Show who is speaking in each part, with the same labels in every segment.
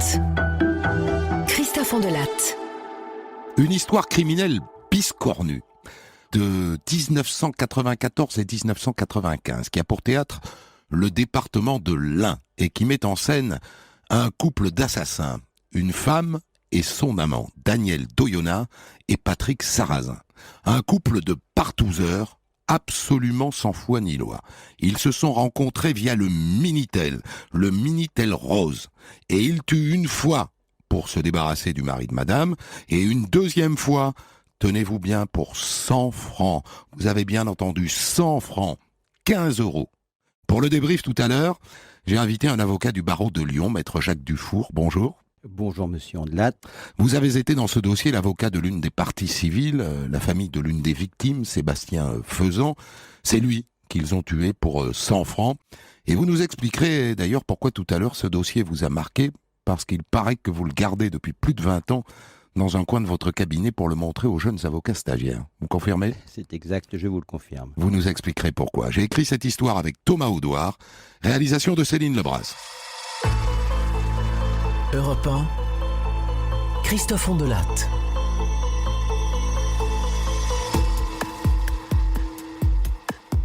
Speaker 1: Latte. Christophe Ondelatte.
Speaker 2: Une histoire criminelle biscornue de 1994 et 1995 qui a pour théâtre le département de l'Ain et qui met en scène un couple d'assassins, une femme et son amant, Daniel Doyonna et Patrick Sarrazin. Un couple de partouzeurs absolument sans foi ni loi. Ils se sont rencontrés via le Minitel rose, et ils tuent une fois pour se débarrasser du mari de madame, et une deuxième fois, tenez-vous bien, pour 100 francs. Vous avez bien entendu, 100 francs, 15 €. Pour le débrief tout à l'heure, j'ai invité un avocat du barreau de Lyon, maître Jacques Dufour. Bonjour.
Speaker 3: Bonjour monsieur Ondelatte.
Speaker 2: Vous avez été dans ce dossier l'avocat de l'une des parties civiles, la famille de l'une des victimes, Sébastien Faisan. C'est lui qu'ils ont tué pour 100 francs. Et vous nous expliquerez d'ailleurs pourquoi tout à l'heure ce dossier vous a marqué, parce qu'il paraît que vous le gardez depuis plus de 20 ans dans un coin de votre cabinet pour le montrer aux jeunes avocats stagiaires. Vous confirmez ?
Speaker 3: C'est exact, je vous le confirme.
Speaker 2: Vous nous expliquerez pourquoi. J'ai écrit cette histoire avec Thomas Audouard, réalisation de Céline Lebras.
Speaker 1: Europe 1. Christophe Ondelatte.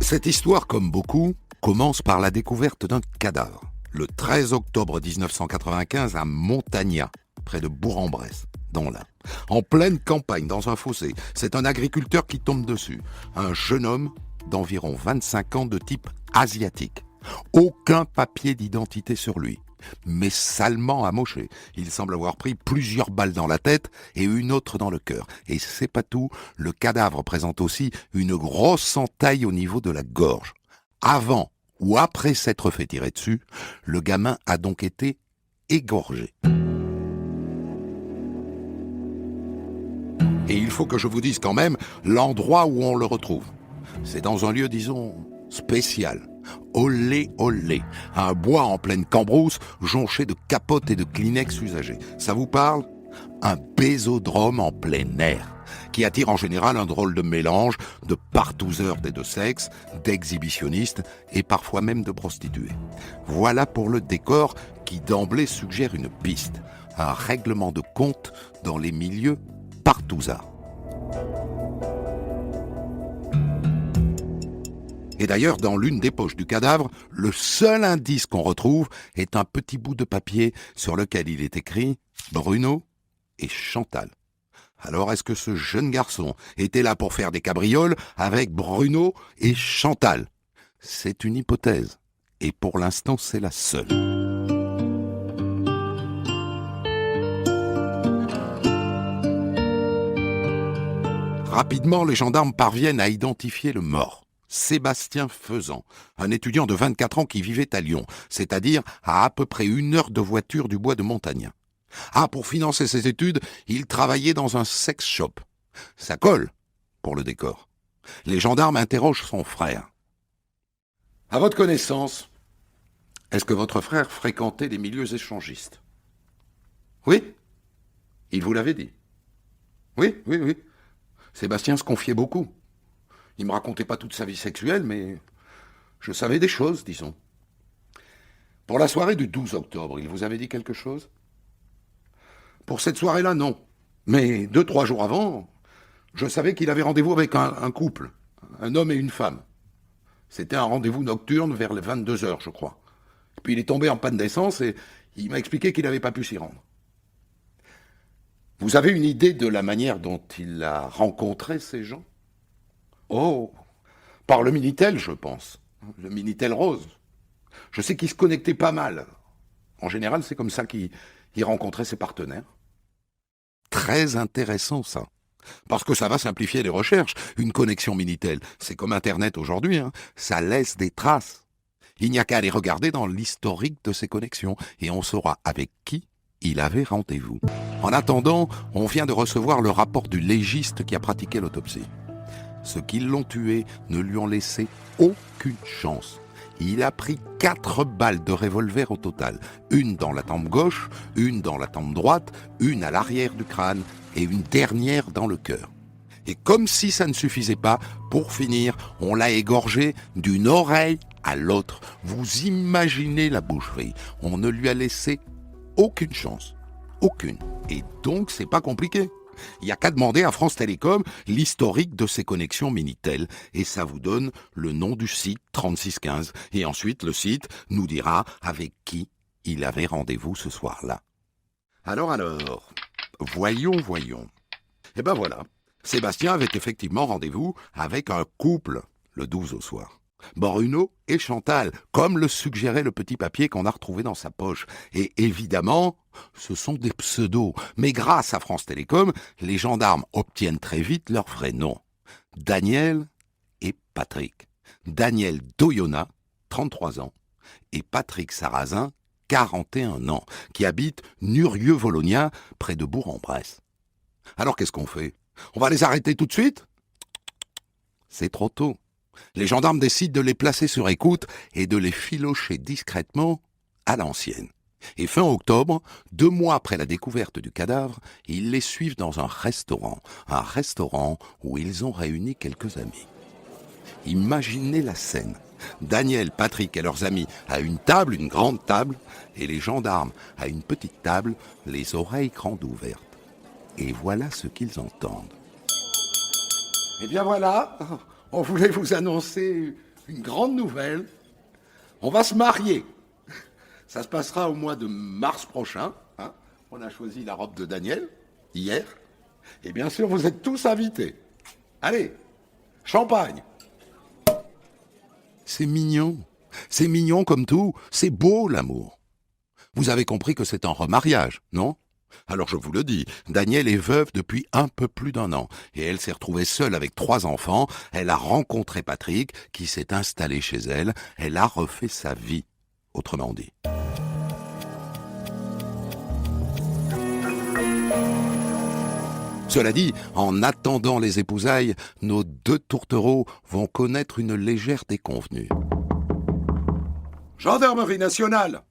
Speaker 2: Cette histoire, comme beaucoup, commence par la découverte d'un cadavre. Le 13 octobre 1995 à Montagnat, près de Bourg-en-Bresse, dans l'Ain. En pleine campagne, dans un fossé, c'est un agriculteur qui tombe dessus. Un jeune homme d'environ 25 ans de type asiatique. Aucun papier d'identité sur lui, mais salement amoché. Il semble avoir pris plusieurs balles dans la tête et une autre dans le cœur. Et c'est pas tout, le cadavre présente aussi une grosse entaille au niveau de la gorge. Avant ou après s'être fait tirer dessus, le gamin a donc été égorgé. Et il faut que je vous dise quand même l'endroit où on le retrouve. C'est dans un lieu, disons, spécial. Olé, olé. Un bois en pleine cambrousse, jonché de capotes et de Kleenex usagés. Ça vous parle ? Un bésodrome en plein air, qui attire en général un drôle de mélange de partouzeurs des deux sexes, d'exhibitionnistes et parfois même de prostituées. Voilà pour le décor qui d'emblée suggère une piste. Un règlement de compte dans les milieux partouzards. Et d'ailleurs, dans l'une des poches du cadavre, le seul indice qu'on retrouve est un petit bout de papier sur lequel il est écrit « Bruno et Chantal ». Alors, est-ce que ce jeune garçon était là pour faire des cabrioles avec Bruno et Chantal ? C'est une hypothèse, et pour l'instant, c'est la seule. Rapidement, les gendarmes parviennent à identifier le mort. Sébastien Faisan, un étudiant de 24 ans qui vivait à Lyon, c'est-à-dire à peu près 1 heure de voiture du bois de Montagnat. Pour financer ses études, il travaillait dans un sex shop. Ça colle pour le décor. Les gendarmes interrogent son frère. À votre connaissance, est-ce que votre frère fréquentait les milieux échangistes ? Oui ? Il vous l'avait dit ? Oui. Sébastien se confiait beaucoup. Il me racontait pas toute sa vie sexuelle, mais je savais des choses, disons. Pour la soirée du 12 octobre, il vous avait dit quelque chose ? Pour cette soirée-là, non. Mais 2-3 jours avant, je savais qu'il avait rendez-vous avec un couple, un homme et une femme. C'était un rendez-vous nocturne vers les 22h, je crois. Puis il est tombé en panne d'essence et il m'a expliqué qu'il n'avait pas pu s'y rendre. Vous avez une idée de la manière dont il a rencontré ces gens ? Oh, par le Minitel, je pense. Le Minitel rose. Je sais qu'il se connectait pas mal. En général, c'est comme ça qu'il rencontrait ses partenaires. Très intéressant, ça. Parce que ça va simplifier les recherches. Une connexion Minitel, c'est comme Internet aujourd'hui, hein. Ça laisse des traces. Il n'y a qu'à aller regarder dans l'historique de ces connexions et on saura avec qui il avait rendez-vous. En attendant, on vient de recevoir le rapport du légiste qui a pratiqué l'autopsie. Ceux qui l'ont tué ne lui ont laissé aucune chance. Il a pris 4 balles de revolver au total. Une dans la tempe gauche, une dans la tempe droite, une à l'arrière du crâne et une dernière dans le cœur. Et comme si ça ne suffisait pas, pour finir, on l'a égorgé d'une oreille à l'autre. Vous imaginez la boucherie. On ne lui a laissé aucune chance. Aucune. Et donc, c'est pas compliqué. Il n'y a qu'à demander à France Télécom l'historique de ses connexions Minitel et ça vous donne le nom du site 3615. Et ensuite, le site nous dira avec qui il avait rendez-vous ce soir-là. Alors, voyons. Eh ben voilà, Sébastien avait effectivement rendez-vous avec un couple le 12 au soir. Bruno et Chantal, comme le suggérait le petit papier qu'on a retrouvé dans sa poche. Et évidemment, ce sont des pseudos. Mais grâce à France Télécom, les gendarmes obtiennent très vite leur vrai nom. Daniel et Patrick. Daniel Doyona, 33 ans, et Patrick Sarrazin, 41 ans, qui habite Nurieux-Volonia, près de Bourg-en-Bresse. Alors qu'est-ce qu'on fait? On va les arrêter tout de suite? C'est trop tôt. Les gendarmes décident de les placer sur écoute et de les filocher discrètement à l'ancienne. Et fin octobre, 2 mois après la découverte du cadavre, ils les suivent dans un restaurant où ils ont réuni quelques amis. Imaginez la scène. Daniel, Patrick et leurs amis à une table, une grande table, et les gendarmes à une petite table, les oreilles grandes ouvertes. Et voilà ce qu'ils entendent. Eh bien voilà, on voulait vous annoncer une grande nouvelle. On va se marier. Ça se passera au mois de mars prochain. Hein. On a choisi la robe de Daniel, hier. Et bien sûr, vous êtes tous invités. Allez, champagne. C'est mignon comme tout. C'est beau l'amour. Vous avez compris que c'est un remariage, non ? Alors je vous le dis, Daniel est veuve depuis un peu plus d'1 an et elle s'est retrouvée seule avec 3 enfants. Elle a rencontré Patrick qui s'est installé chez elle. Elle a refait sa vie, autrement dit. Cela dit, en attendant les épousailles, nos 2 tourtereaux vont connaître une légère déconvenue. Gendarmerie nationale,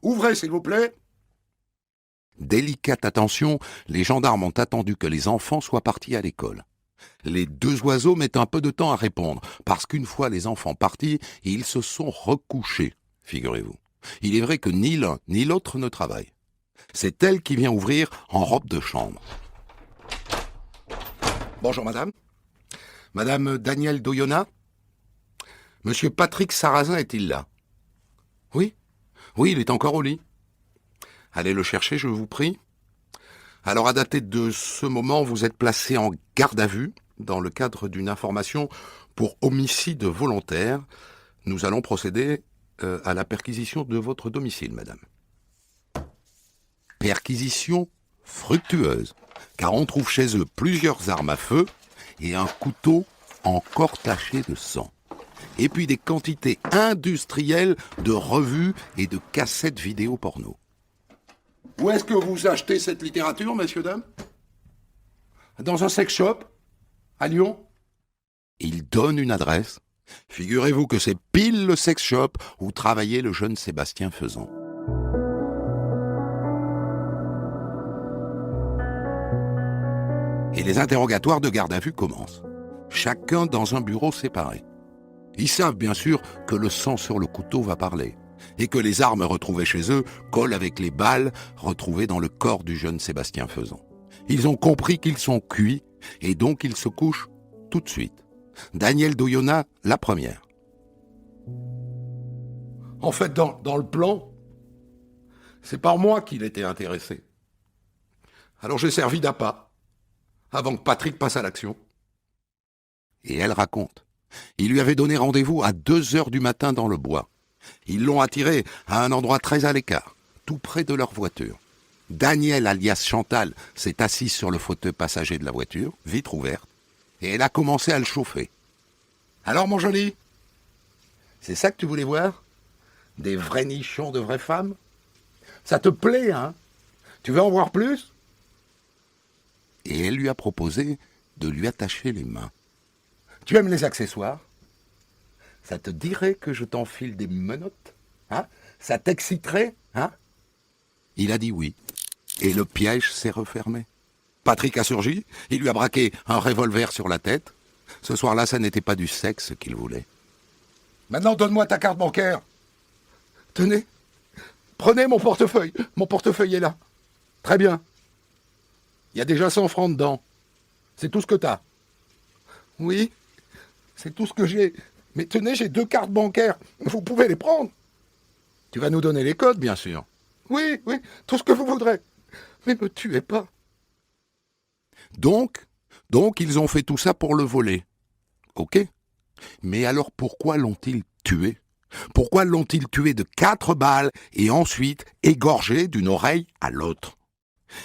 Speaker 2: ouvrez s'il vous plaît. Délicate attention, les gendarmes ont attendu que les enfants soient partis à l'école. Les 2 oiseaux mettent un peu de temps à répondre, parce qu'une fois les enfants partis, ils se sont recouchés, figurez-vous. Il est vrai que ni l'un ni l'autre ne travaille. C'est elle qui vient ouvrir en robe de chambre. Bonjour madame. Madame Daniel Doyona. Monsieur Patrick Sarrazin est-il là? Oui, il est encore au lit. Allez le chercher, je vous prie. Alors, à dater de ce moment, vous êtes placé en garde à vue dans le cadre d'une information pour homicide volontaire. Nous allons procéder à la perquisition de votre domicile, madame. Perquisition fructueuse, car on trouve chez eux plusieurs armes à feu et un couteau encore taché de sang. Et puis des quantités industrielles de revues et de cassettes vidéo porno. Où est-ce que vous achetez cette littérature, messieurs, dames? Dans un sex shop, à Lyon. Il donne une adresse. Figurez-vous que c'est pile le sex shop où travaillait le jeune Sébastien Fezan. Et les interrogatoires de garde à vue commencent. Chacun dans un bureau séparé. Ils savent bien sûr que le sang sur le couteau va parler. Et que les armes retrouvées chez eux collent avec les balles retrouvées dans le corps du jeune Sébastien Fezan. Ils ont compris qu'ils sont cuits, et donc ils se couchent tout de suite. Daniel Doyona, la première. En fait, dans le plan, c'est par moi qu'il était intéressé. Alors j'ai servi d'appât, avant que Patrick passe à l'action. Et elle raconte. Il lui avait donné rendez-vous à 2h du matin dans le bois. Ils l'ont attiré à un endroit très à l'écart, tout près de leur voiture. Daniel, alias Chantal, s'est assise sur le fauteuil passager de la voiture, vitre ouverte, et elle a commencé à le chauffer. « Alors, mon joli, c'est ça que tu voulais voir? Des vrais nichons de vraies femmes? Ça te plaît, hein? Tu veux en voir plus ?» Et elle lui a proposé de lui attacher les mains. « Tu aimes les accessoires? Ça te dirait que je t'enfile des menottes? Hein? Ça t'exciterait? Hein ?» Il a dit oui. Et le piège s'est refermé. Patrick a surgi, il lui a braqué un revolver sur la tête. Ce soir-là, ça n'était pas du sexe qu'il voulait. « Maintenant, donne-moi ta carte bancaire. Tenez, Prenez mon portefeuille. Mon portefeuille est là. Très bien. Il y a déjà 100 francs dedans. C'est tout ce que t'as. Oui, c'est tout ce que j'ai. Mais tenez, j'ai 2 cartes bancaires. Vous pouvez les prendre. Tu vas nous donner les codes, bien sûr. Oui, tout ce que vous voudrez. Mais ne tuez pas. Donc, ils ont fait tout ça pour le voler. Ok. Mais alors pourquoi l'ont-ils tué ? Pourquoi l'ont-ils tué de 4 balles et ensuite égorgé d'une oreille à l'autre ?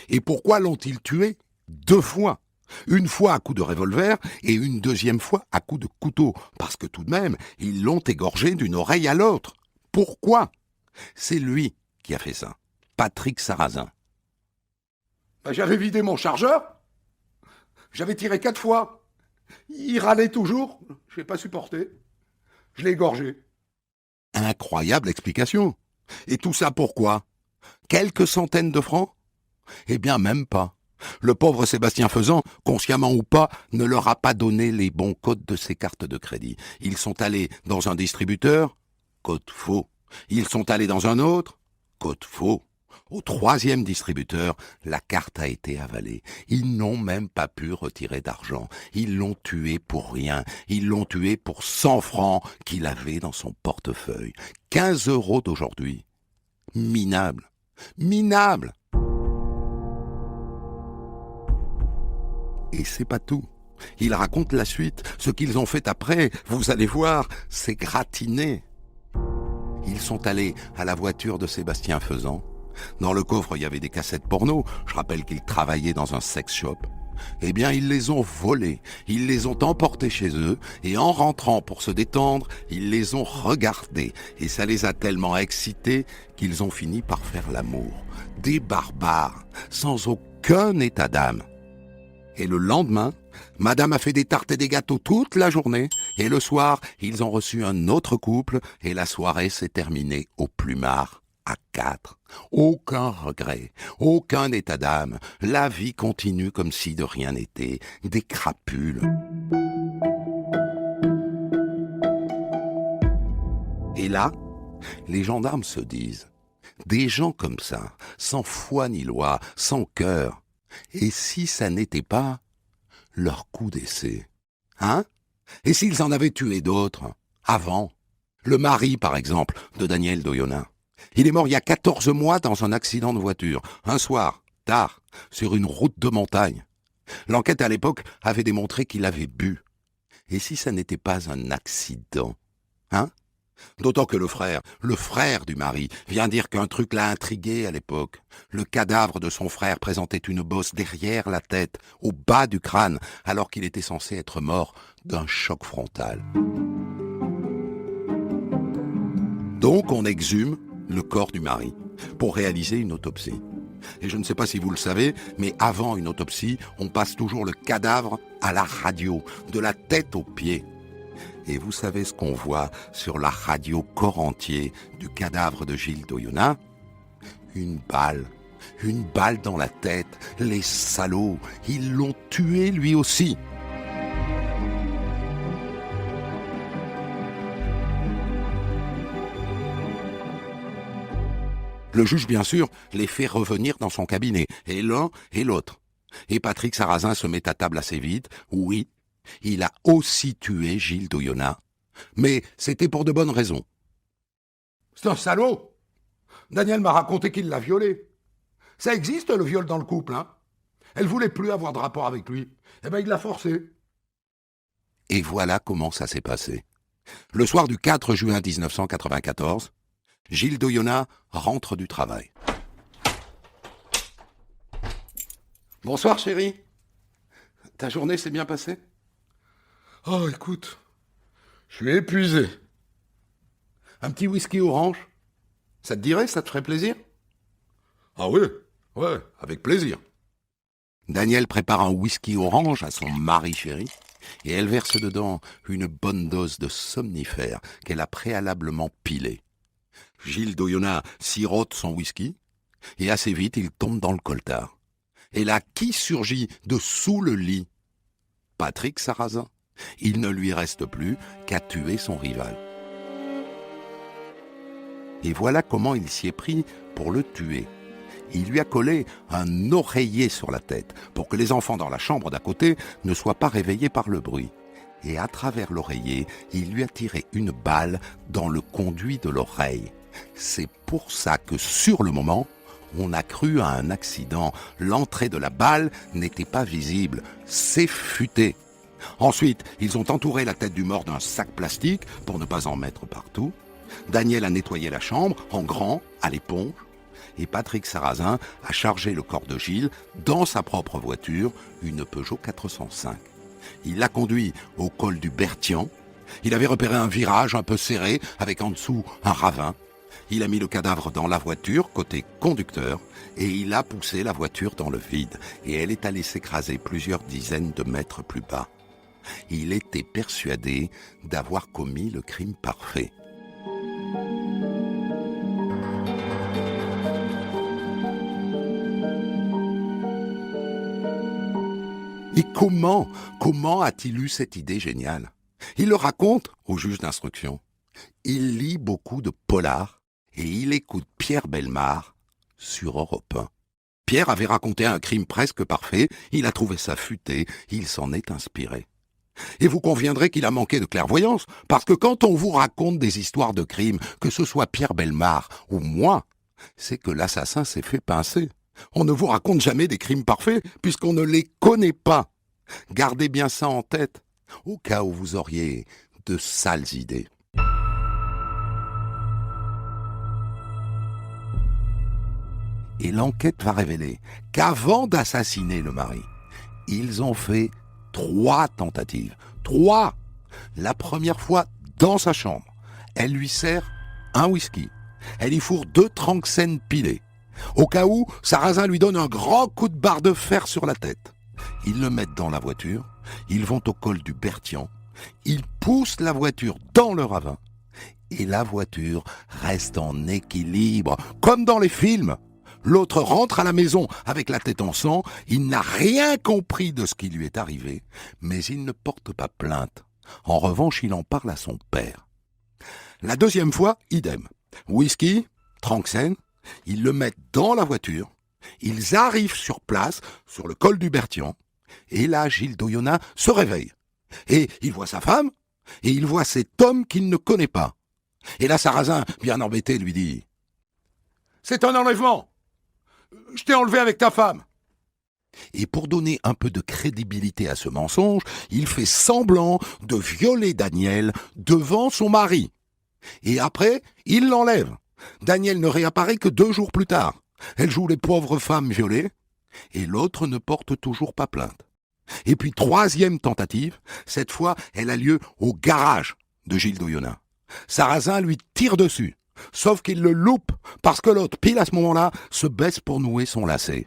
Speaker 2: Et pourquoi l'ont-ils tué 2 fois ? Une fois à coup de revolver et une deuxième fois à coup de couteau. Parce que tout de même, ils l'ont égorgé d'une oreille à l'autre. Pourquoi ? C'est lui qui a fait ça. Patrick Sarrazin. J'avais vidé mon chargeur. J'avais tiré 4 fois. Il râlait toujours. Je n'ai pas supporté. Je l'ai égorgé. Incroyable explication. Et tout ça pourquoi ? Quelques centaines de francs ? Eh bien, même pas. Le pauvre Sébastien Faisan, consciemment ou pas, ne leur a pas donné les bons codes de ses cartes de crédit. Ils sont allés dans un distributeur, code faux. Ils sont allés dans un autre, code faux. Au 3e distributeur, la carte a été avalée. Ils n'ont même pas pu retirer d'argent. Ils l'ont tué pour rien. Ils l'ont tué pour 100 francs qu'il avait dans son portefeuille. 15 € d'aujourd'hui. Minable. Minable. Et c'est pas tout. Ils racontent la suite. Ce qu'ils ont fait après, vous allez voir, c'est gratiné. Ils sont allés à la voiture de Sébastien Faisan. Dans le coffre, il y avait des cassettes porno. Je rappelle qu'il travaillait dans un sex shop. Eh bien, ils les ont volées. Ils les ont emportées chez eux. Et en rentrant pour se détendre, ils les ont regardées. Et ça les a tellement excités qu'ils ont fini par faire l'amour. Des barbares, sans aucun état d'âme. Et le lendemain, madame a fait des tartes et des gâteaux toute la journée. Et le soir, ils ont reçu un autre couple. Et la soirée s'est terminée au plumard. À 4. Aucun regret, aucun état d'âme. La vie continue comme si de rien n'était. Des crapules. Et là, les gendarmes se disent, des gens comme ça, sans foi ni loi, sans cœur, et si ça n'était pas leur coup d'essai, hein ? Et s'ils en avaient tué d'autres, avant ? Le mari, par exemple, de Daniel Doyonnin. Il est mort il y a 14 mois dans un accident de voiture, un soir, tard, sur une route de montagne. L'enquête à l'époque avait démontré qu'il avait bu. Et si ça n'était pas un accident, hein ? D'autant que le frère du mari, vient dire qu'un truc l'a intrigué à l'époque. Le cadavre de son frère présentait une bosse derrière la tête, au bas du crâne, alors qu'il était censé être mort d'un choc frontal. Donc on exhume le corps du mari pour réaliser une autopsie. Et je ne sais pas si vous le savez, mais avant une autopsie, on passe toujours le cadavre à la radio, de la tête aux pieds. Et vous savez ce qu'on voit sur la radio corps entier du cadavre de Gilles Doyonnin ? Une balle dans la tête. Les salauds, ils l'ont tué lui aussi. Le juge, bien sûr, les fait revenir dans son cabinet, et l'un et l'autre. Et Patrick Sarrazin se met à table assez vite. Oui, il a aussi tué Gilles Doyonnin, mais c'était pour de bonnes raisons. C'est un salaud. Daniel m'a raconté qu'il l'a violée. Ça existe, le viol dans le couple, hein ? Elle voulait plus avoir de rapport avec lui. Eh ben, il l'a forcé. Et voilà comment ça s'est passé. Le soir du 4 juin 1994, Gilles Doyonnin rentre du travail. Bonsoir, chérie. Ta journée s'est bien passée ? Oh, écoute, je suis épuisé. Un petit whisky orange ? Ça te dirait, ça te ferait plaisir ? Ah oui, ouais, avec plaisir. Daniel prépare un whisky orange à son mari chéri et elle verse dedans une bonne dose de somnifère qu'elle a préalablement pilé. Gilles Doyonnin sirote son whisky et assez vite il tombe dans le coltard. Et là, qui surgit de sous le lit ? Patrick Sarrazin. Il ne lui reste plus qu'à tuer son rival. Et voilà comment il s'y est pris pour le tuer. Il lui a collé un oreiller sur la tête pour que les enfants dans la chambre d'à côté ne soient pas réveillés par le bruit. Et à travers l'oreiller, il lui a tiré une balle dans le conduit de l'oreille. C'est pour ça que sur le moment, on a cru à un accident. L'entrée de la balle n'était pas visible, c'est futé. Ensuite, ils ont entouré la tête du mort d'un sac plastique pour ne pas en mettre partout. Daniel a nettoyé la chambre en grand, à l'éponge. Et Patrick Sarrazin a chargé le corps de Gilles dans sa propre voiture, une Peugeot 405. Il l'a conduit au col du Berthian. Il avait repéré un virage un peu serré avec en dessous un ravin. Il a mis le cadavre dans la voiture, côté conducteur, et il a poussé la voiture dans le vide. Et elle est allée s'écraser plusieurs dizaines de mètres plus bas. Il était persuadé d'avoir commis le crime parfait. Et comment a-t-il eu cette idée géniale? Il le raconte au juge d'instruction. Il lit beaucoup de polars et il écoute Pierre Bellemare sur Europe 1. Pierre avait raconté un crime presque parfait, il a trouvé ça futé, il s'en est inspiré. Et vous conviendrez qu'il a manqué de clairvoyance, parce que quand on vous raconte des histoires de crimes, que ce soit Pierre Bellemare ou moi, c'est que l'assassin s'est fait pincer. On ne vous raconte jamais des crimes parfaits, puisqu'on ne les connaît pas. Gardez bien ça en tête, au cas où vous auriez de sales idées. Et l'enquête va révéler qu'avant d'assassiner le mari, ils ont fait 3 tentatives. 3! La première fois dans sa chambre. Elle lui sert un whisky. Elle y fourre 2 Tranxène pilés. Au cas où, Sarrazin lui donne un grand coup de barre de fer sur la tête. Ils le mettent dans la voiture, ils vont au col du Berthian, ils poussent la voiture dans le ravin, et la voiture reste en équilibre, comme dans les films. L'autre rentre à la maison avec la tête en sang, il n'a rien compris de ce qui lui est arrivé, mais il ne porte pas plainte. En revanche, il en parle à son père. La deuxième fois, idem. Whisky, Tranxène, ils le mettent dans la voiture, ils arrivent sur place, sur le col du Berthian, et là, Gilles d'Oyonnax se réveille. Et il voit sa femme, et il voit cet homme qu'il ne connaît pas. Et là, Sarrazin, bien embêté, lui dit « C'est un enlèvement. Je t'ai enlevé avec ta femme. » Et pour donner un peu de crédibilité à ce mensonge, il fait semblant de violer Daniel devant son mari. Et après, il l'enlève. Daniel ne réapparaît que 2 jours plus tard. Elle joue les pauvres femmes violées, et l'autre ne porte toujours pas plainte. Et puis 3e tentative, cette fois, elle a lieu au garage de Gilles d'Oyonnax. Sarrazin lui tire dessus, sauf qu'il le loupe, parce que l'autre, pile à ce moment-là, se baisse pour nouer son lacet.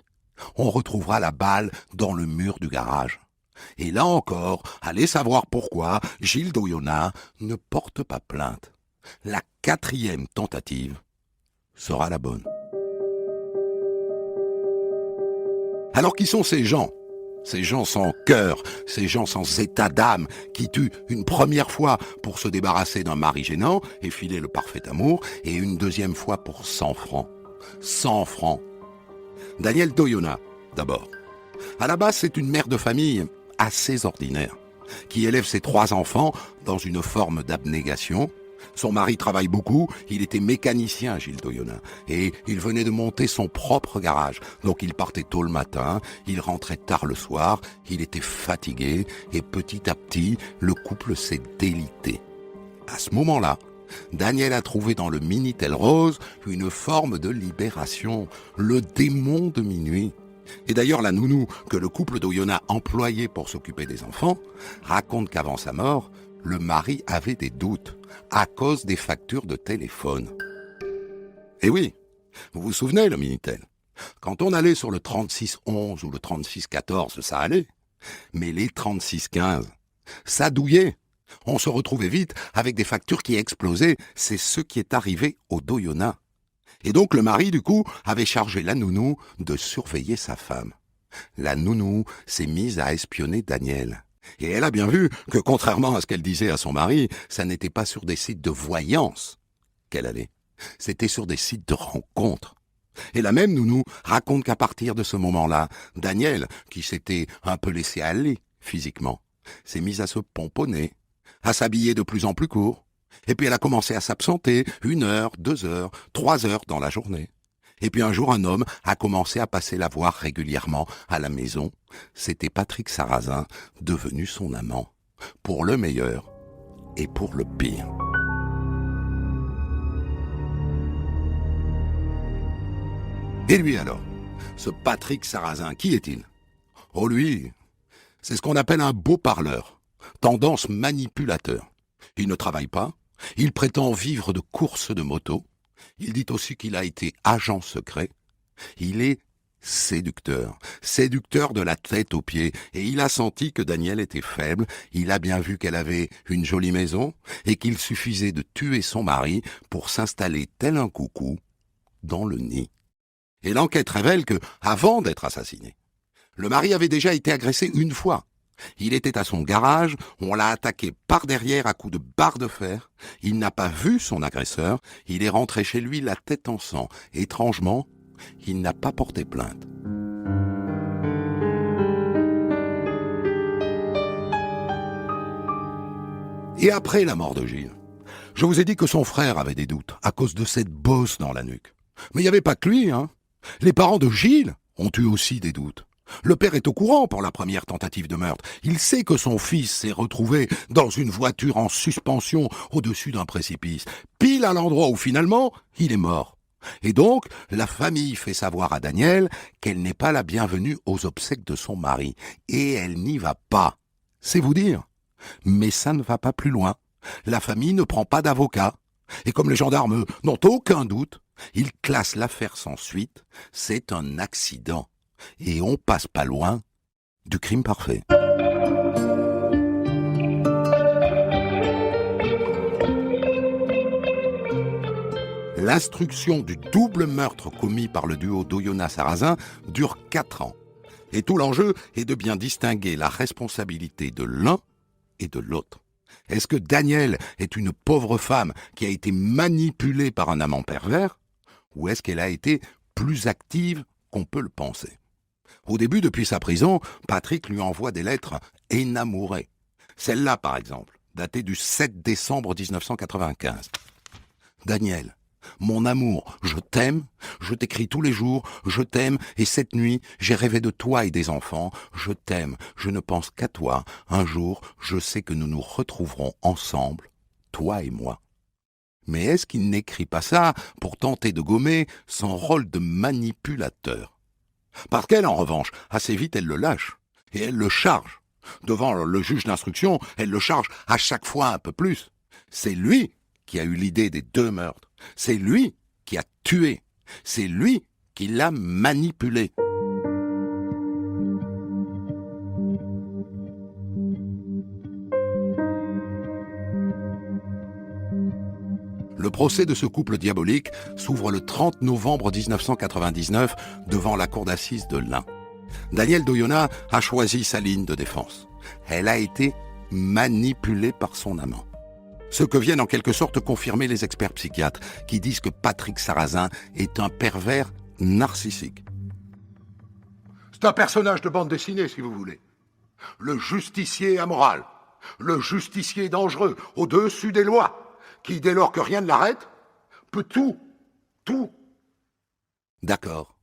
Speaker 2: On retrouvera la balle dans le mur du garage. Et là encore, allez savoir pourquoi Gilles d'Oyonnax ne porte pas plainte. La 4e tentative sera la bonne. Alors qui sont ces gens? Ces gens sans cœur, ces gens sans état d'âme, qui tuent une première fois pour se débarrasser d'un mari gênant et filer le parfait amour, et une deuxième fois pour 100 francs. 100 francs. Daniel d'Oyonnax, d'abord. À la base, c'est une mère de famille assez ordinaire, qui élève ses 3 enfants dans une forme d'abnégation. Son mari travaille beaucoup, il était mécanicien, Gilles d'Oyonnax, et il venait de monter son propre garage. Donc il partait tôt le matin, il rentrait tard le soir, il était fatigué, et petit à petit, le couple s'est délité. À ce moment-là, Daniel a trouvé dans le Minitel Rose une forme de libération, le démon de minuit. Et d'ailleurs, la nounou que le couple d'Oyonnax employait pour s'occuper des enfants raconte qu'avant sa mort, le mari avait des doutes à cause des factures de téléphone. Et oui, vous vous souvenez le Minitel? Quand on allait sur le 3611 ou le 3614, ça allait. Mais les 3615, ça douillait. On se retrouvait vite avec des factures qui explosaient. C'est ce qui est arrivé au d'Oyonnax. Et donc le mari, du coup, avait chargé la nounou de surveiller sa femme. La nounou s'est mise à espionner Daniel. Et elle a bien vu que, contrairement à ce qu'elle disait à son mari, ça n'était pas sur des sites de voyance qu'elle allait. C'était sur des sites de rencontres. Et la même nounou raconte qu'à partir de ce moment-là, Daniel, qui s'était un peu laissé aller physiquement, s'est mise à se pomponner, à s'habiller de plus en plus court, et puis elle a commencé à s'absenter 1 heure, 2 heures, 3 heures dans la journée. Et puis un jour, un homme a commencé à passer la voir régulièrement à la maison. C'était Patrick Sarrazin, devenu son amant, pour le meilleur et pour le pire. Et lui alors, ce Patrick Sarrazin, qui est-il? Oh lui, c'est ce qu'on appelle un beau parleur, tendance manipulateur. Il ne travaille pas, il prétend vivre de courses de moto, il dit aussi qu'il a été agent secret, il est séducteur de la tête aux pieds, et il a senti que Daniel était faible, il a bien vu qu'elle avait une jolie maison, et qu'il suffisait de tuer son mari pour s'installer tel un coucou dans le nid. Et l'enquête révèle que, avant d'être assassiné, le mari avait déjà été agressé 1 fois. Il était à son garage, on l'a attaqué par derrière à coups de barre de fer. Il n'a pas vu son agresseur, il est rentré chez lui la tête en sang. Étrangement, il n'a pas porté plainte. Et après la mort de Gilles, je vous ai dit que son frère avait des doutes à cause de cette bosse dans la nuque. Mais il n'y avait pas que lui, hein. Les parents de Gilles ont eu aussi des doutes. Le père est au courant pour la première tentative de meurtre. Il sait que son fils s'est retrouvé dans une voiture en suspension au-dessus d'un précipice, pile à l'endroit où finalement il est mort. Et donc, la famille fait savoir à Daniel qu'elle n'est pas la bienvenue aux obsèques de son mari. Et elle n'y va pas. C'est vous dire. Mais ça ne va pas plus loin. La famille ne prend pas d'avocat. Et comme les gendarmes n'ont aucun doute, ils classent l'affaire sans suite. C'est un accident. Et on passe pas loin du crime parfait. L'instruction du double meurtre commis par le duo d'Oyonnax-Sarrazin dure 4 ans. Et tout l'enjeu est de bien distinguer la responsabilité de l'un et de l'autre. Est-ce que Daniel est une pauvre femme qui a été manipulée par un amant pervers, ou est-ce qu'elle a été plus active qu'on peut le penser? Au début, depuis sa prison, Patrick lui envoie des lettres énamourées. Celle-là, par exemple, datée du 7 décembre 1995. Daniel, mon amour, je t'aime, je t'écris tous les jours, je t'aime, et cette nuit, j'ai rêvé de toi et des enfants, je t'aime, je ne pense qu'à toi, un jour, je sais que nous nous retrouverons ensemble, toi et moi. Mais est-ce qu'il n'écrit pas ça pour tenter de gommer son rôle de manipulateur? Parce qu'elle, en revanche, assez vite, elle le lâche, et elle le charge. Devant le juge d'instruction, elle le charge à chaque fois un peu plus. C'est lui qui a eu l'idée des 2 meurtres. C'est lui qui a tué. C'est lui qui l'a manipulé. Le procès de ce couple diabolique s'ouvre le 30 novembre 1999 devant la cour d'assises de l'Ain. Daniel d'Oyonnax a choisi sa ligne de défense. Elle a été manipulée par son amant. Ce que viennent en quelque sorte confirmer les experts psychiatres qui disent que Patrick Sarrazin est un pervers narcissique. C'est un personnage de bande dessinée, si vous voulez. Le justicier amoral, le justicier dangereux, au-dessus des lois, qui, dès lors que rien ne l'arrête, peut tout. D'accord.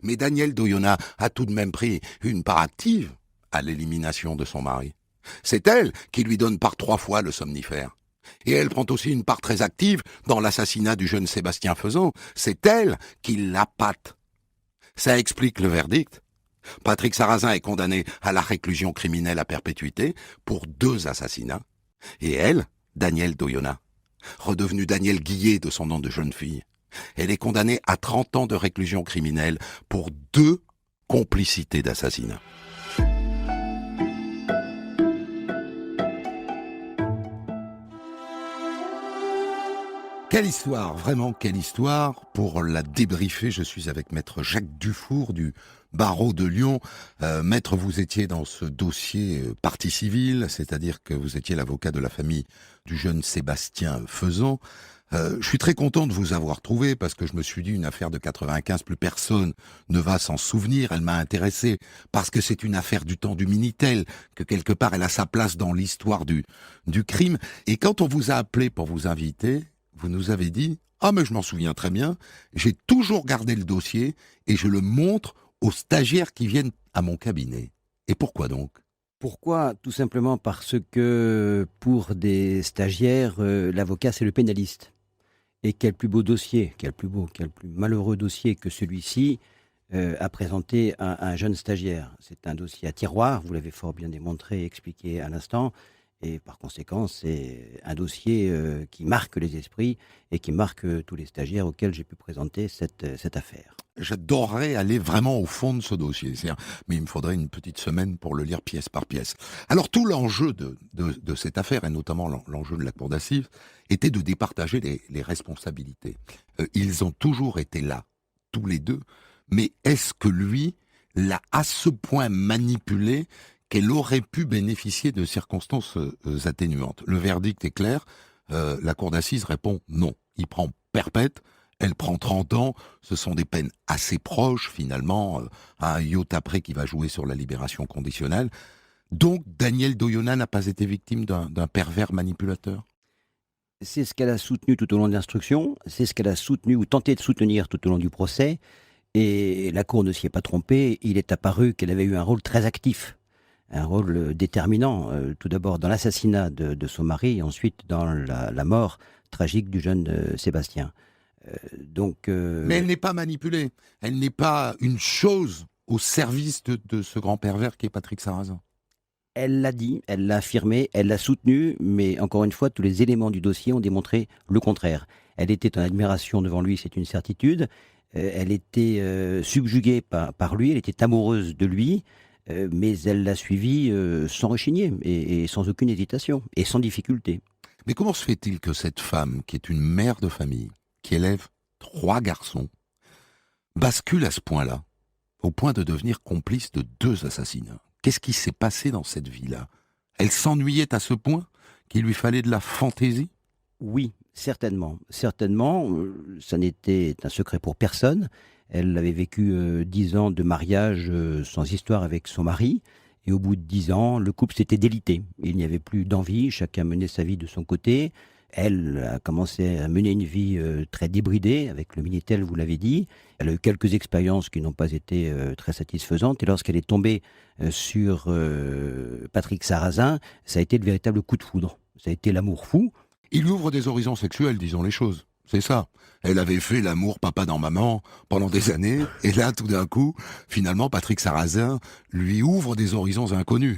Speaker 2: Mais Daniel d'Oyonnax a tout de même pris une part active à l'élimination de son mari. C'est elle qui lui donne par 3 fois le somnifère. Et elle prend aussi une part très active dans l'assassinat du jeune Sébastien Fezan. C'est elle qui l'appâte. Ça explique le verdict. Patrick Sarrazin est condamné à la réclusion criminelle à perpétuité pour 2 assassinats. Et elle, Daniel d'Oyonnax, redevenue Daniel Guillet de son nom de jeune fille, elle est condamnée à 30 ans de réclusion criminelle pour 2 complicités d'assassinat. Quelle histoire, vraiment quelle histoire. Pour la débriefer, je suis avec maître Jacques Dufour du barreau de Lyon. Maître, vous étiez dans ce dossier partie civile, c'est-à-dire que vous étiez l'avocat de la famille du jeune Sébastien Fezan. Je suis très content de vous avoir trouvé parce que je me suis dit une affaire de 95, plus personne ne va s'en souvenir. Elle m'a intéressé parce que c'est une affaire du temps du Minitel, que quelque part elle a sa place dans l'histoire du crime. Et quand on vous a appelé pour vous inviter, vous nous avez dit « Ah mais je m'en souviens très bien, j'ai toujours gardé le dossier et je le montre aux stagiaires qui viennent à mon cabinet. » Et pourquoi donc ?
Speaker 3: Pourquoi ? Tout simplement parce que pour des stagiaires, l'avocat c'est le pénaliste. Et quel plus beau dossier, quel plus malheureux dossier que celui-ci à présenter à un jeune stagiaire. C'est un dossier à tiroir, vous l'avez fort bien démontré et expliqué à l'instant, et par conséquent, c'est un dossier qui marque les esprits et qui marque tous les stagiaires auxquels j'ai pu présenter cette affaire.
Speaker 2: J'adorerais aller vraiment au fond de ce dossier, mais il me faudrait une petite semaine pour le lire pièce par pièce. Alors tout l'enjeu de cette affaire, et notamment l'enjeu de la cour d'assises, était de départager les responsabilités. Ils ont toujours été là, tous les deux, mais est-ce que lui l'a à ce point manipulé qu'elle aurait pu bénéficier de circonstances atténuantes ? Le verdict est clair, la cour d'assises répond non. Il prend perpète, elle prend 30 ans, ce sont des peines assez proches finalement, à un iota près qui va jouer sur la libération conditionnelle. Donc Danielle Doyonna n'a pas été victime d'un pervers manipulateur ?
Speaker 3: C'est ce qu'elle a soutenu tout au long de l'instruction, c'est ce qu'elle a soutenu ou tenté de soutenir tout au long du procès, et la Cour ne s'y est pas trompée, il est apparu qu'elle avait eu un rôle très actif, un rôle déterminant, tout d'abord dans l'assassinat de son mari, et ensuite dans la mort tragique du jeune Sébastien.
Speaker 2: Mais elle n'est pas manipulée, elle n'est pas une chose au service de ce grand pervers qui est Patrick Sarrazin.
Speaker 3: Elle l'a dit, elle l'a affirmé, elle l'a soutenu, mais encore une fois, tous les éléments du dossier ont démontré le contraire. Elle était en admiration devant lui, c'est une certitude. Elle était subjuguée par lui, elle était amoureuse de lui, mais elle l'a suivi sans rechigner et sans aucune hésitation et sans difficulté.
Speaker 2: Mais comment se fait-il que cette femme, qui est une mère de famille, qui élève 3 garçons, bascule à ce point-là, au point de devenir complice de 2 assassinats ? Qu'est-ce qui s'est passé dans cette vie-là ? Elle s'ennuyait à ce point qu'il lui fallait de la fantaisie ?
Speaker 3: Oui, certainement. Certainement, ça n'était un secret pour personne. Elle avait vécu 10 ans de mariage sans histoire avec son mari. Et au bout de 10 ans, le couple s'était délité. Il n'y avait plus d'envie, chacun menait sa vie de son côté. Elle a commencé à mener une vie très débridée avec le Minitel, vous l'avez dit. Elle a eu quelques expériences qui n'ont pas été très satisfaisantes. Et lorsqu'elle est tombée sur Patrick Sarrazin, ça a été le véritable coup de foudre. Ça a été l'amour fou.
Speaker 2: Il lui ouvre des horizons sexuels, disons les choses. C'est ça. Elle avait fait l'amour papa dans maman pendant des années. Et là, tout d'un coup, finalement, Patrick Sarrazin lui ouvre des horizons inconnus.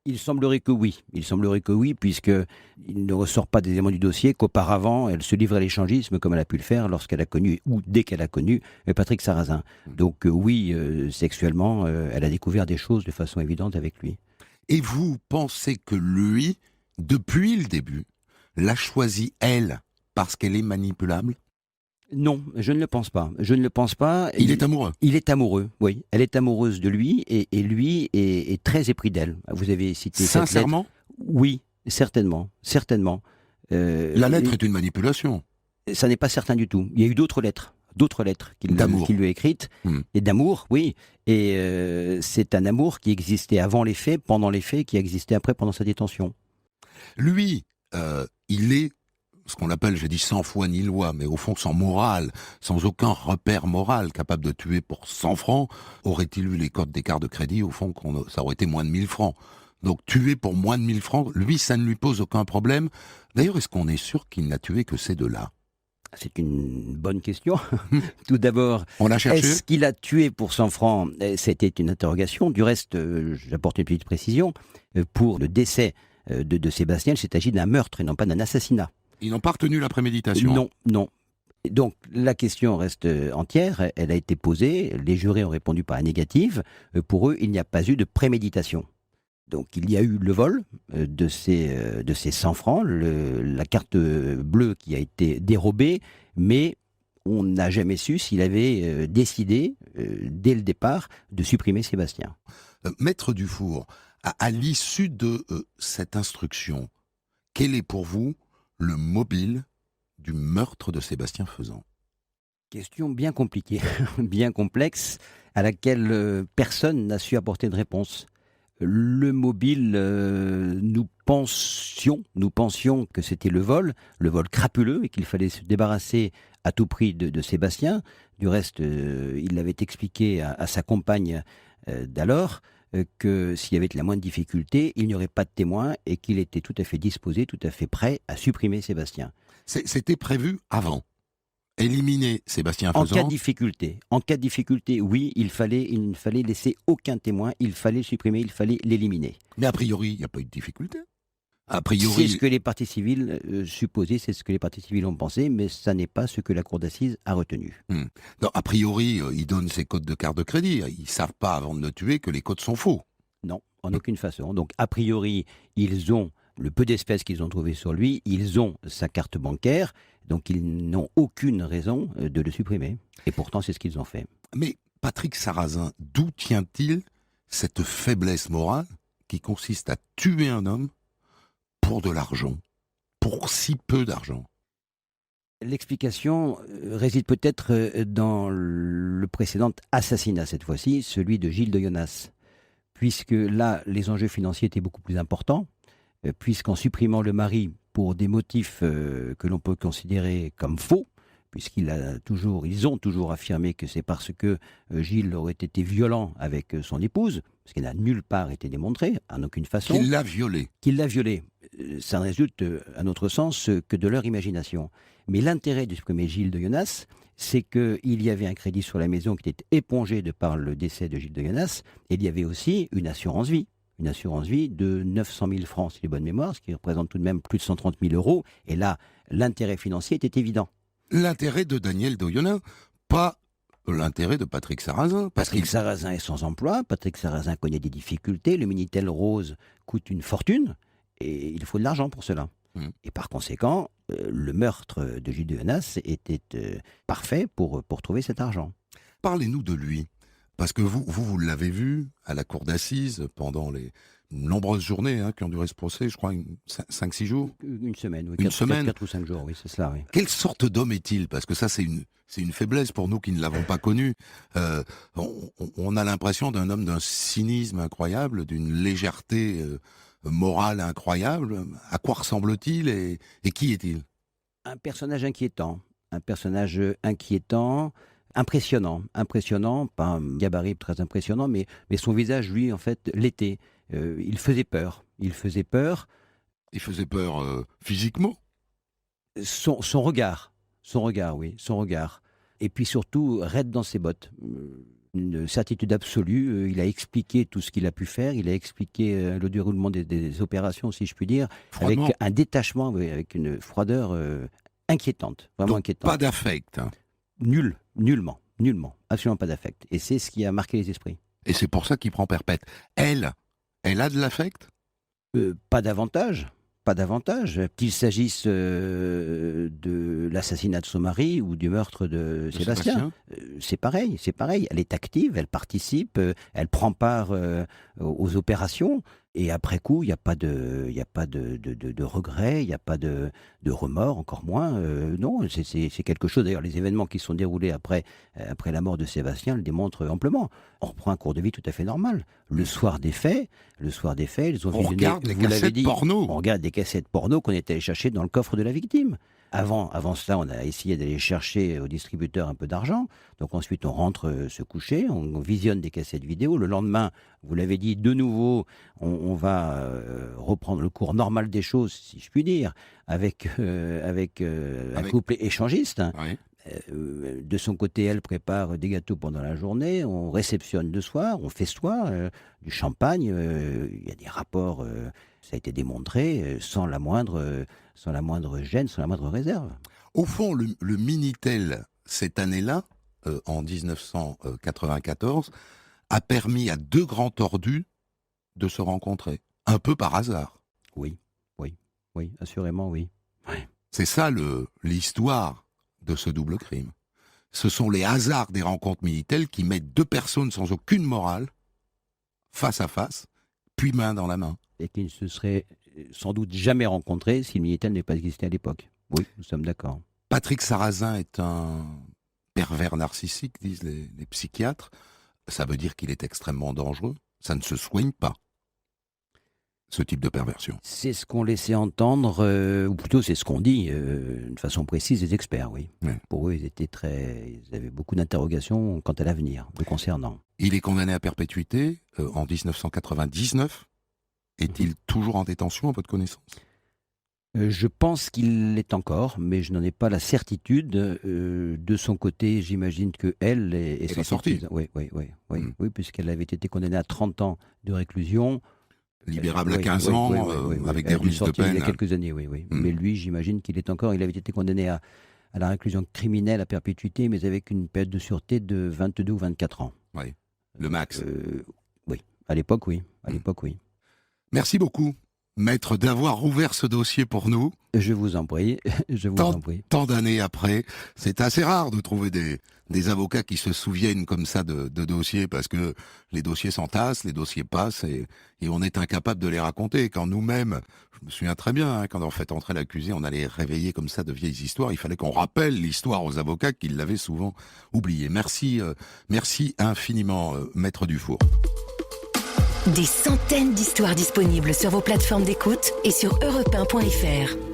Speaker 3: Il semblerait que oui, puisqu'il ne ressort pas des éléments du dossier qu'auparavant, elle se livrait à l'échangisme comme elle a pu le faire lorsqu'elle a connu, ou dès qu'elle a connu, Patrick Sarrazin. Donc oui, sexuellement, elle a découvert des choses de façon évidente avec lui.
Speaker 2: Et vous pensez que lui, depuis le début, l'a choisie, elle, parce qu'elle est manipulable ?
Speaker 3: Non, je ne le pense pas.
Speaker 2: Il est amoureux.
Speaker 3: Il est amoureux, oui. Elle est amoureuse de lui et lui est très épris d'elle. Vous avez cité
Speaker 2: Sincèrement ?
Speaker 3: cette lettre. Oui, certainement.
Speaker 2: La lettre est une manipulation.
Speaker 3: Ça n'est pas certain du tout. Il y a eu d'autres lettres qu'il lui a écrites, et d'amour, oui. Et c'est un amour qui existait avant les faits, pendant les faits, qui existait après pendant sa détention.
Speaker 2: Lui, il est ce qu'on appelle, j'ai dit sans foi ni loi, mais au fond sans morale, sans aucun repère moral, capable de tuer pour 100 francs, aurait-il eu les codes des cartes de crédit, au fond, ça aurait été moins de 1000 francs. Donc tuer pour moins de 1000 francs, lui, ça ne lui pose aucun problème. D'ailleurs, est-ce qu'on est sûr qu'il n'a tué que ces 2-là ?
Speaker 3: C'est une bonne question. Tout d'abord,
Speaker 2: on a cherché.
Speaker 3: Est-ce qu'il a tué pour 100 francs ? C'était une interrogation. Du reste, j'apporte une petite précision. Pour le décès de Sébastien, il s'est agi d'un meurtre et non pas d'un assassinat.
Speaker 2: Ils n'ont pas retenu la préméditation ?
Speaker 3: Non. Donc la question reste entière, elle a été posée, les jurés ont répondu par la négative. Pour eux, il n'y a pas eu de préméditation. Donc il y a eu le vol de ces 100 francs, la carte bleue qui a été dérobée, mais on n'a jamais su s'il avait décidé, dès le départ, de supprimer Sébastien.
Speaker 2: Maître Dufour, à l'issue de cette instruction, quel est pour vous le mobile du meurtre de Sébastien Faisan?
Speaker 3: Question bien compliquée, bien complexe, à laquelle personne n'a su apporter de réponse. Le mobile, nous pensions que c'était le vol crapuleux, et qu'il fallait se débarrasser à tout prix de Sébastien. Du reste, il avait expliqué à sa compagne d'alors que s'il y avait la moindre difficulté, il n'y aurait pas de témoin et qu'il était tout à fait disposé, tout à fait prêt à supprimer Sébastien.
Speaker 2: C'était prévu avant. Éliminer Sébastien
Speaker 3: En
Speaker 2: Faisan.
Speaker 3: cas de difficulté, oui, il ne fallait laisser aucun témoin, il fallait le supprimer, il fallait l'éliminer.
Speaker 2: Mais a priori, il n'y a pas eu de difficulté. A
Speaker 3: C'est
Speaker 2: priori,
Speaker 3: ce que les parties civiles supposaient, c'est ce que les parties civiles ont pensé, mais ça n'est pas ce que la cour d'assises a retenu.
Speaker 2: non, a priori, ils donnent ses codes de carte de crédit. Ils savent pas, avant de le tuer, que les codes sont faux.
Speaker 3: Non, en aucune façon. Donc, a priori, ils ont le peu d'espèces qu'ils ont trouvé sur lui, ils ont sa carte bancaire, donc ils n'ont aucune raison de le supprimer. Et pourtant, c'est ce qu'ils ont fait.
Speaker 2: Mais Patrick Sarrazin, d'où tient-il cette faiblesse morale qui consiste à tuer un homme pour de l'argent, pour si peu d'argent?
Speaker 3: L'explication réside peut-être dans le précédent assassinat, cette fois-ci, celui de Gilles de Yonas. Puisque là, les enjeux financiers étaient beaucoup plus importants, puisqu'en supprimant le mari pour des motifs que l'on peut considérer comme faux, ils ont toujours affirmé que c'est parce que Gilles aurait été violent avec son épouse, ce qui n'a nulle part été démontré, en aucune façon.
Speaker 2: Qu'il l'a violée.
Speaker 3: Qu'il l'a violée. Ça ne résulte, à notre sens, que de leur imagination. Mais l'intérêt de supprimer Gilles de Yonas, c'est qu'il y avait un crédit sur la maison qui était épongé de par le décès de Gilles de Yonas, et il y avait aussi une assurance vie. Une assurance vie de 900 000 francs, si j'ai bonne mémoire, ce qui représente tout de même plus de 130 000 euros. Et là, l'intérêt financier était évident.
Speaker 2: L'intérêt de Daniel Doyonin, pas l'intérêt de Patrick Sarrazin.
Speaker 3: Patrick Sarrazin est sans emploi, Patrick Sarrazin connaît des difficultés, le Minitel Rose coûte une fortune, et il faut de l'argent pour cela. Et par conséquent, le meurtre de Gilles de Yonas était parfait pour trouver cet argent.
Speaker 2: Parlez-nous de lui, parce que vous l'avez vu à la cour d'assises pendant les nombreuses journées qui ont duré ce procès, je crois 5-6 jours.
Speaker 3: Une semaine, oui.
Speaker 2: Une semaine.
Speaker 3: 4 ou 5 jours, oui, c'est cela, oui.
Speaker 2: Quelle sorte d'homme est-il? Parce que ça, c'est une faiblesse pour nous qui ne l'avons pas connu. On a l'impression d'un homme d'un cynisme incroyable, d'une légèreté morale incroyable. À quoi ressemble-t-il et qui est-il?
Speaker 3: Un personnage inquiétant, impressionnant, pas un gabarit très impressionnant, mais son visage, lui, en fait, l'était. Il faisait peur. Il faisait peur
Speaker 2: Physiquement?
Speaker 3: Son regard, oui, son regard. Et puis surtout, raide dans ses bottes. Une certitude absolue. Il a expliqué tout ce qu'il a pu faire. Il a expliqué le déroulement des opérations, si je puis dire,
Speaker 2: Froidement.
Speaker 3: avec un détachement, oui, avec une froideur inquiétante, vraiment
Speaker 2: Donc,
Speaker 3: inquiétante.
Speaker 2: pas d'affect.
Speaker 3: Nullement, absolument pas d'affect. Et c'est ce qui a marqué les esprits.
Speaker 2: Et c'est pour ça qu'il prend perpète. Elle a de l'affect?
Speaker 3: Pas davantage. Qu'il s'agisse de l'assassinat de son mari ou du meurtre de Sébastien. C'est pareil. Elle est active, elle participe, elle prend part aux opérations. Et après coup, il n'y a pas de regret, il n'y a pas de remords, encore moins. Non, c'est quelque chose. D'ailleurs, les événements qui sont déroulés après la mort de Sébastien le démontrent amplement. On reprend un cours de vie tout à fait normal. Le soir des faits, ils ont
Speaker 2: On regarde les cassettes porno.
Speaker 3: On regarde des cassettes porno qu'on est allé chercher dans le coffre de la victime. Avant cela, on a essayé d'aller chercher au distributeur un peu d'argent. Donc ensuite, on rentre se coucher, on visionne des cassettes vidéo. Le lendemain, vous l'avez dit, de nouveau, on va reprendre le cours normal des choses, si je puis dire, avec un couple échangiste.
Speaker 2: Oui.
Speaker 3: De son côté, elle prépare des gâteaux pendant la journée, on réceptionne le soir, on festoie, du champagne, il y a des rapports, ça a été démontré, sans la moindre gêne, sans la moindre réserve.
Speaker 2: Au fond, le Minitel, cette année-là, en 1994, a permis à deux grands tordus de se rencontrer, un peu par hasard.
Speaker 3: Oui, assurément, oui.
Speaker 2: C'est ça l'histoire de ce double crime. Ce sont les hasards des rencontres Minitel qui mettent deux personnes sans aucune morale, face à face, puis main dans la main.
Speaker 3: Et qui ne se seraient sans doute jamais rencontrés si le Minitel n'avait pas existé à l'époque. Oui, nous sommes d'accord.
Speaker 2: Patrick Sarrazin est un pervers narcissique, disent les psychiatres. Ça veut dire qu'il est extrêmement dangereux. Ça ne se soigne pas, ce type de perversion.
Speaker 3: C'est ce qu'on laissait entendre, ou plutôt c'est ce qu'on dit, de façon précise, des experts, oui.
Speaker 2: Ouais.
Speaker 3: Pour eux, ils avaient beaucoup d'interrogations quant à l'avenir, le concernant.
Speaker 2: Il est condamné à perpétuité en 1999. Est-il toujours en détention, à votre connaissance?
Speaker 3: Je pense qu'il l'est encore, mais je n'en ai pas la certitude. De son côté, j'imagine qu'elle est
Speaker 2: sortie.
Speaker 3: Oui, oui, puisqu'elle avait été condamnée à 30 ans de réclusion.
Speaker 2: Libérable à 15 ans, avec des remises de peine.
Speaker 3: Il y a quelques années, oui. Mais lui, j'imagine qu'il est encore. Il avait été condamné à la réclusion criminelle à perpétuité, mais avec une période de sûreté de 22 ou 24 ans.
Speaker 2: Oui, le max.
Speaker 3: Oui, à l'époque, oui. À l'époque, oui.
Speaker 2: Merci beaucoup, maître, d'avoir ouvert ce dossier pour nous.
Speaker 3: Je vous en prie.
Speaker 2: Tant d'années après, c'est assez rare de trouver des avocats qui se souviennent comme ça de dossiers, parce que les dossiers s'entassent, les dossiers passent, et on est incapable de les raconter. Quand nous-mêmes, je me souviens très bien, quand on fait entrer l'accusé, on allait réveiller comme ça de vieilles histoires. Il fallait qu'on rappelle l'histoire aux avocats qui l'avaient souvent oubliée. Merci infiniment, maître Dufour.
Speaker 1: Des centaines d'histoires disponibles sur vos plateformes d'écoute et sur europe1.fr.